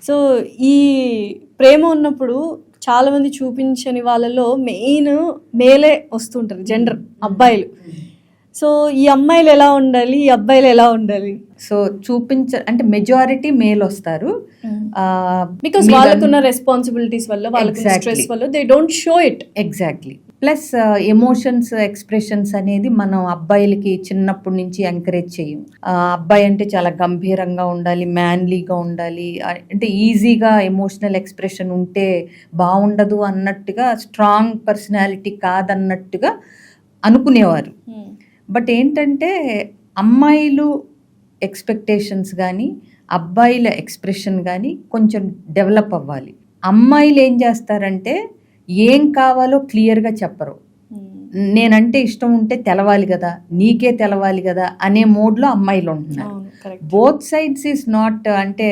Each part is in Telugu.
సో ఈ ప్రేమ ఉన్నప్పుడు చాలా మంది చూపించని వాళ్ళలో మెయిన్ మేలే వస్తుంటారు, జెండర్ అబ్బాయిలు. సో ఈ అమ్మాయిలు ఎలా ఉండాలి, ఈ అబ్బాయిలు ఎలా ఉండాలి? సో అంటే మెజారిటీ మేల్ వస్తారు, బికాస్ వాళ్ళకున్న రెస్పాన్సిబిలిటీస్ వల్ల, వాళ్ళకున్న స్ట్రెస్ వల్ల they don't show it. Exactly. Plus emotions expressions అనేది మనం అబ్బాయిలకి చిన్నప్పటి నుంచి ఎంకరేజ్ చేయం. అబ్బాయి అంటే చాలా గంభీరంగా ఉండాలి, మ్యాన్లీగా ఉండాలి, అంటే ఈజీగా ఎమోషనల్ ఎక్స్ప్రెషన్ ఉంటే బాగుండదు అన్నట్టుగా, స్ట్రాంగ్ పర్సనాలిటీ కాదన్నట్టుగా అనుకునేవారు. బట్ ఏంటంటే అమ్మాయిలు ఎక్స్పెక్టేషన్స్ కానీ అబ్బాయిల ఎక్స్ప్రెషన్ కానీ కొంచెం డెవలప్ అవ్వాలి. అమ్మాయిలు ఏం చేస్తారంటే ఏం కావాలో క్లియర్గా చెప్పరు. నేనంటే ఇష్టం ఉంటే తెలవాలి కదా, నీకే తెలవాలి కదా అనే మోడ్లో అమ్మాయిలు ఉంటున్నారు. బోత్ సైడ్స్ ఈజ్ నాట్, అంటే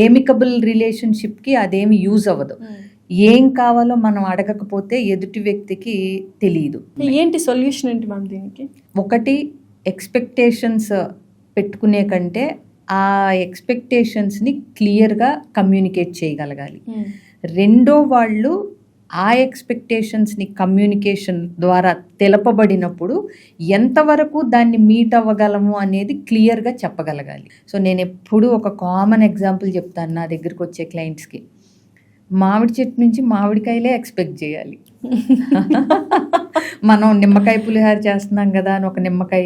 ఏమికబుల్ రిలేషన్షిప్కి అదేమి యూజ్ అవ్వదు. ఏం కావాలో మనం అడగకపోతే ఎదుటి వ్యక్తికి తెలియదు. ఏంటి సొల్యూషన్ ఏంటి మ్యామ్ దీనికి? ఒకటి, ఎక్స్పెక్టేషన్స్ పెట్టుకునే కంటే ఆ ఎక్స్పెక్టేషన్స్ని క్లియర్గా కమ్యూనికేట్ చేయగలగాలి. రెండో, వాళ్ళు ఆ ఎక్స్పెక్టేషన్స్ని కమ్యూనికేషన్ ద్వారా తెలపబడినప్పుడు ఎంతవరకు దాన్ని మీట్ అవ్వగలము అనేది క్లియర్గా చెప్పగలగాలి. సో నేను ఎప్పుడూ ఒక కామన్ ఎగ్జాంపుల్ చెప్తాను నా దగ్గరికి వచ్చే క్లయింట్స్కి. మామిడి చెట్టు నుంచి మామిడికాయలే ఎక్స్పెక్ట్ చేయాలి. మనం నిమ్మకాయ పులిహార చేస్తున్నాం కదా అని ఒక నిమ్మకాయ,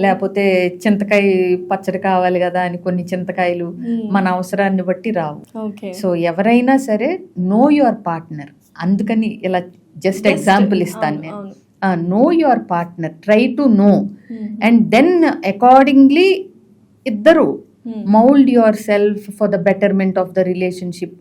లేకపోతే చింతకాయ పచ్చడి కావాలి కదా అని కొన్ని చింతకాయలు మన అవసరాన్ని బట్టి రావు. సో ఎవరైనా సరే నో యువర్ పార్ట్నర్. అందుకని ఇలా జస్ట్ ఎగ్జాంపుల్ ఇస్తాను నేను. Know your partner, try to know, and then accordingly ఇద్దరు mould yourself for the betterment of the relationship.